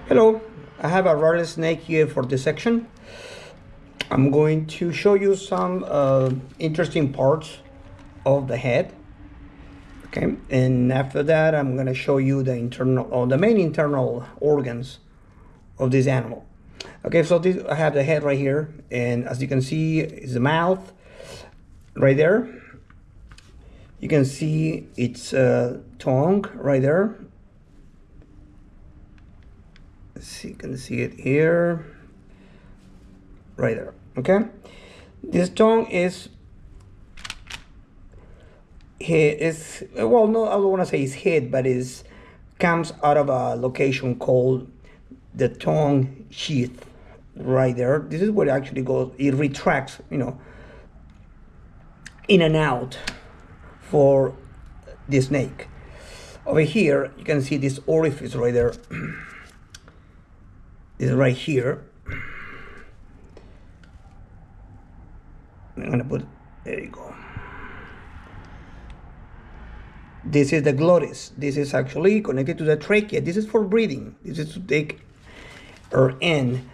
Hello, I have a rattlesnake here for dissection. I'm going to show you some interesting parts of the head. Okay, and after that, I'm going to show you the internal or the main internal organs of this animal. Okay, so I have the head right here, and as you can see, is the mouth right there. You can see its tongue right there. You can see it here, right there. Okay, this tongue is well, no, I don't want to say it's hid, but is comes out of a location called the tongue sheath right there. This is where it actually goes. It retracts, in and out for the snake. Over here, you can see this orifice right there. Is right here. I'm gonna put, there you go. This is the glottis. This is actually connected to the trachea. This is for breathing. This is to take air in.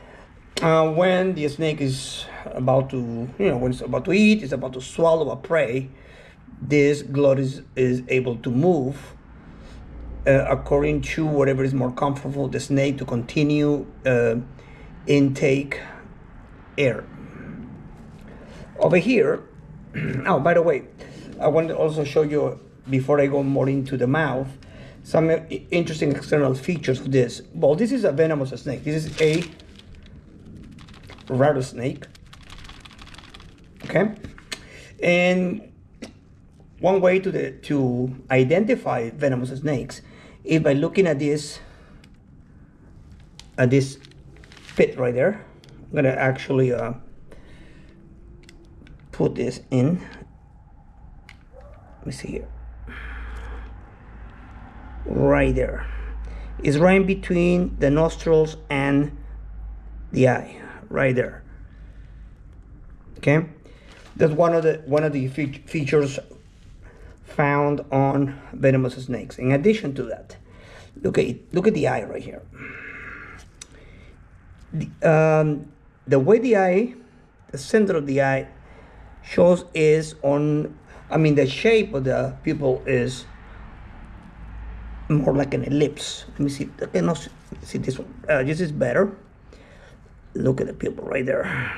When the snake is about to, when it's about to eat, it's about to swallow a prey, this glottis is able to move according to whatever is more comfortable the snake to continue intake air. Over here, oh, by the way, I want to also show you, before I go more into the mouth, some interesting external features of this. Well, this is a venomous snake. This is a rattlesnake. Okay, and one way to identify venomous snakes is by looking at this pit right there. I'm gonna actually put this in. Let me see here. Right there. It's right in between the nostrils and the eye, right there. Okay, that's one of the features found on venomous snakes. In addition to that, look at the eye right here. The way the center of the eye shows is on, the shape of the pupil is more like an ellipse. Let me see. I cannot see this one. This is better. Look at the pupil right there.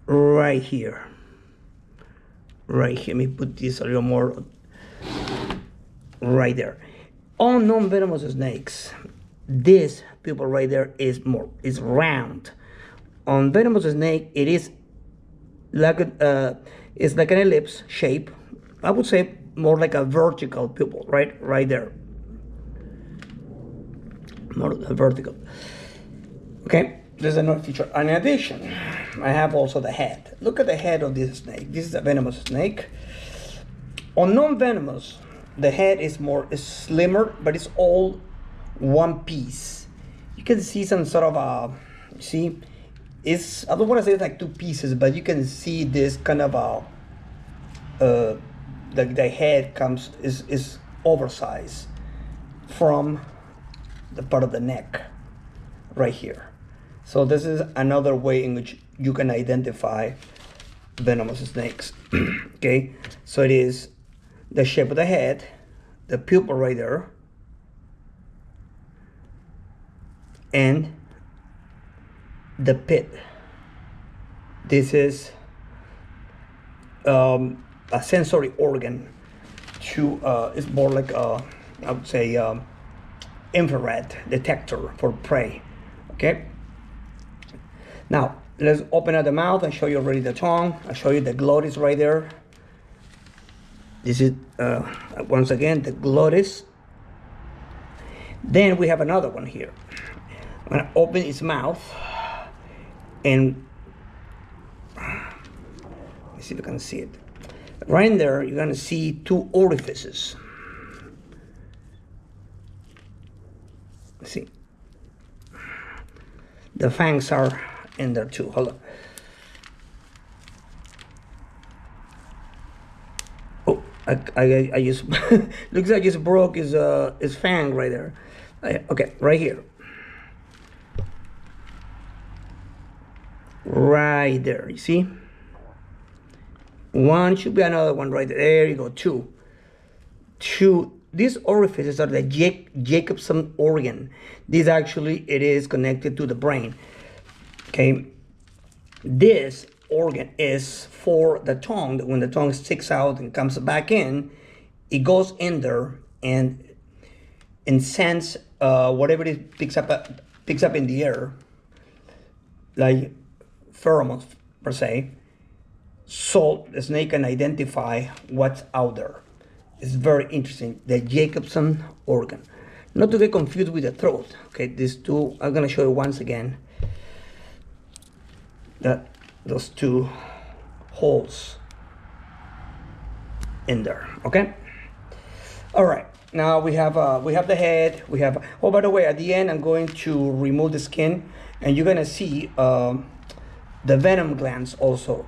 Right here. Right here. Let me put this a little more. Right there. On non-venomous snakes, this pupil right there is round. On venomous snake, it is like it's like an ellipse shape. I would say more like a vertical pupil, right there. More vertical. Okay, there's another feature. In addition, I have also the head. Look at the head of this snake. This is a venomous snake. On non-venomous, the head is slimmer, but it's all one piece. You can see some sort of I don't want to say it's like two pieces, but you can see this kind of the head is oversized from the part of the neck right here. So this is another way in which you can identify venomous snakes. Okay, so it is the shape of the head, the pupil right there, and the pit. This is a sensory organ it's more like I would say infrared detector for prey. Okay, now let's open up the mouth and show you already the tongue. I'll show you the glottis right there. This is once again the glottis. Then we have another one here. I'm gonna open its mouth and let me see if you can see it. Right in there, you're gonna see two orifices. See, the fangs are in there too. Hold on. Oh, I just looks like I just broke his fang right there. Okay, right here. Right there, you see? One should be another one right there. There you go, two. These orifices are the Jacobson organ. This actually, it is connected to the brain. Okay, this organ is for the tongue. When the tongue sticks out and comes back in, it goes in there and sends whatever it picks up in the air, like pheromones per se, so the snake can identify what's out there. It's very interesting. The Jacobson organ. Not to get confused with the throat. Okay, these two, I'm gonna show you once again that those two holes in there. Okay. All right. Now we have the head. We have. Oh, by the way, at the end, I'm going to remove the skin, and you're gonna see the venom glands also.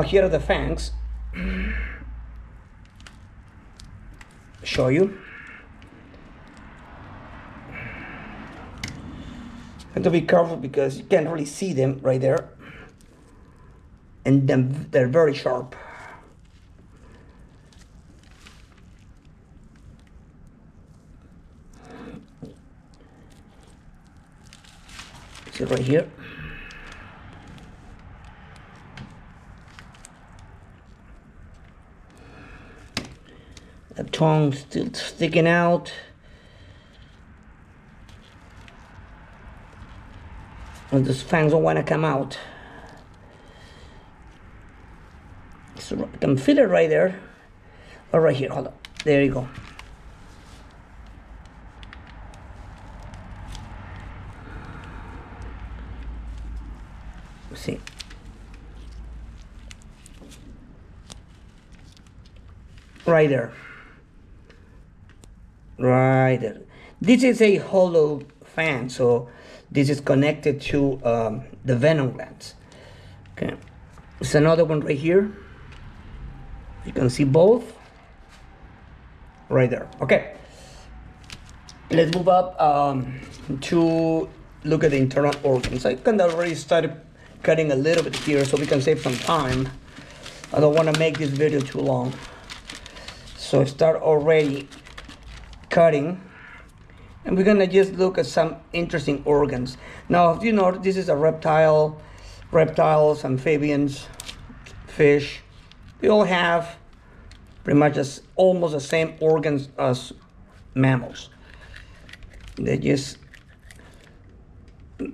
Here are the fangs. Show you. Have to be careful because you can't really see them right there, and then they're very sharp. See right here. The tongue still sticking out. And those fangs don't want to come out. So I can feel it right there. Or right here, hold on. There you go. See. Right there. Right there. This is a hollow fang, so this is connected to the venom glands. Okay, there's another one right here. You can see both right there. Okay, let's move up to look at the internal organs. I kind of already started cutting a little bit here so we can save some time. I don't want to make this video too long, so I start already cutting, and we're gonna just look at some interesting organs. Now, if you know, this is a reptiles, amphibians, fish, they all have pretty much almost the same organs as mammals. They just,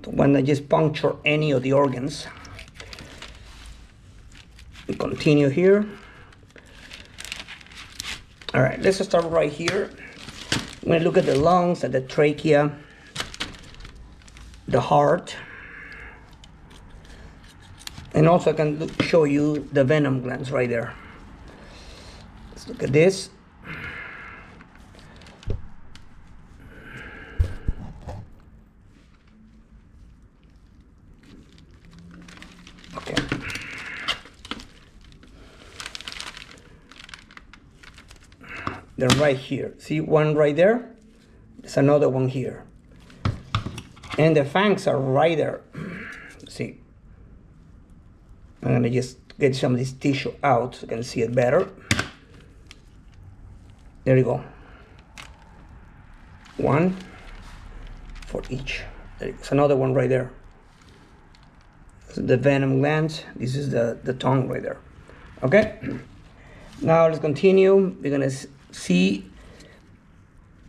when they just puncture any of the organs. We continue here. All right, let's start right here. I'm going to look at the lungs and the trachea, the heart, and also I can show you the venom glands right there. Let's look at this. Okay. They're right here. See one right there? There's another one here. And the fangs are right there. See? I'm gonna just get some of this tissue out so you can see it better. There you go. One for each. There's another one right there. This is the venom glands. This is the tongue right there. Okay? Now let's continue. We're gonna see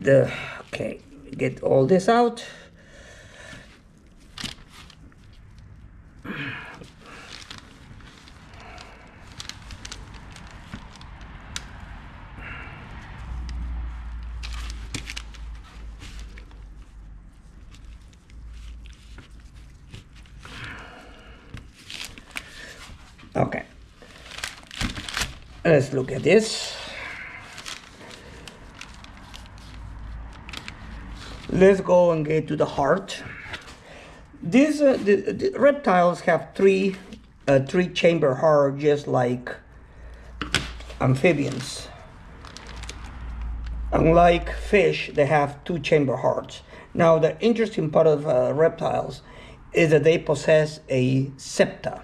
okay, get all this out. Okay, let's look at this. Let's go and get to the heart. These the reptiles have three chamber heart, just like amphibians. Unlike fish, they have two chamber hearts. Now, the interesting part of reptiles is that they possess a septa.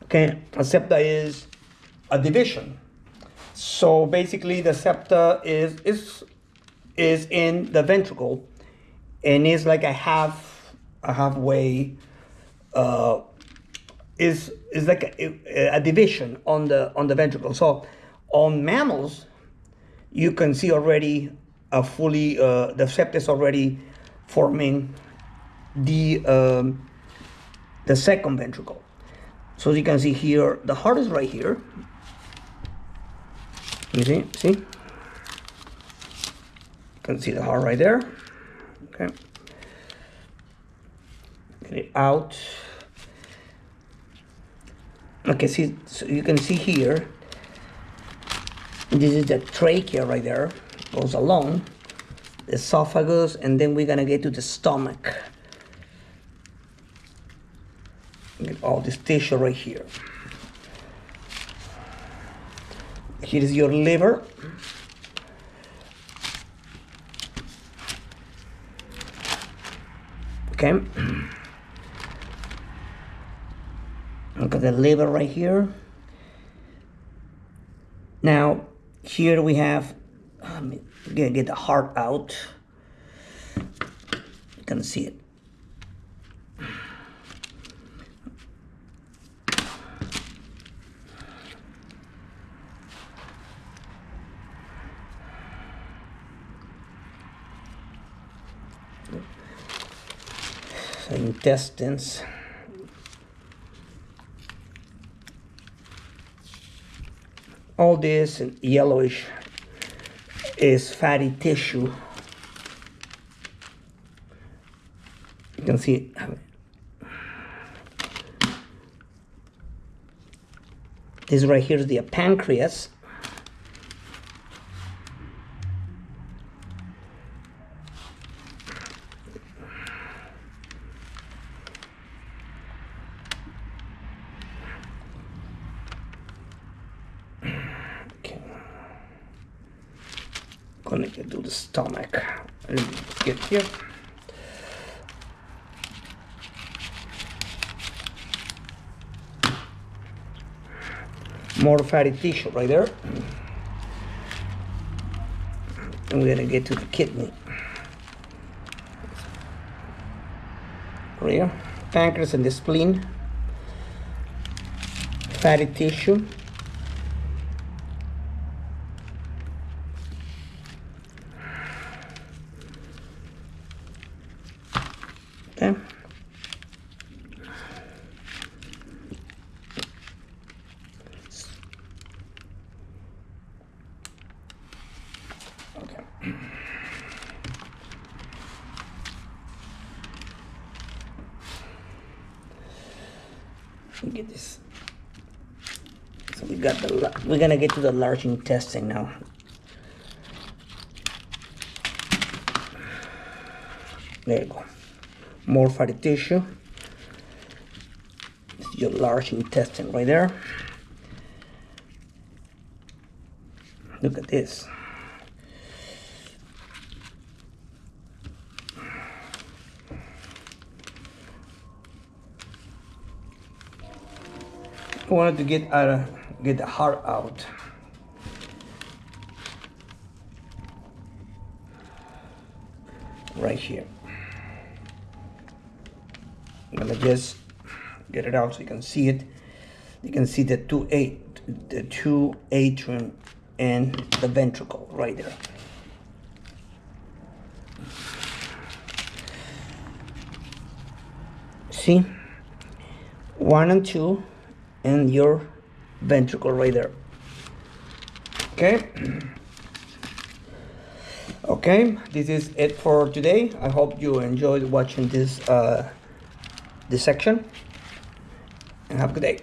Okay, a septa is a division. So basically, the septa is in the ventricle, and is like a halfway. Is like a division on the ventricle. So on mammals, you can see already a fully the septa is already forming the second ventricle. So you can see here, the heart is right here. You see? You can see the heart right there. Okay. Get it out. Okay, see, so you can see here, this is the trachea right there, goes along, the esophagus, and then we're gonna get to the stomach. Get all this tissue right here. Here is your liver. Okay. Look at the liver right here. Now, here we have, I'm gonna get the heart out. You can see it. So intestines. All this yellowish is fatty tissue. You can see this right here is the pancreas. Gonna get to the stomach. Get here. More fatty tissue right there. And we're gonna get to the kidney. Right here. Pancreas and the spleen. Fatty tissue. Okay. Okay. Get this. So we got we're gonna get to the large intestine now. There you go. More fatty tissue. This is your large intestine right there. Look at this. I wanted to get the heart out. Right here. I'm gonna just get it out so you can see it. You can see the two atrium and the ventricle right there. See? 1 and 2 and your ventricle right there. Okay. Okay, this is it for today. I hope you enjoyed watching this dissection, and have a good day.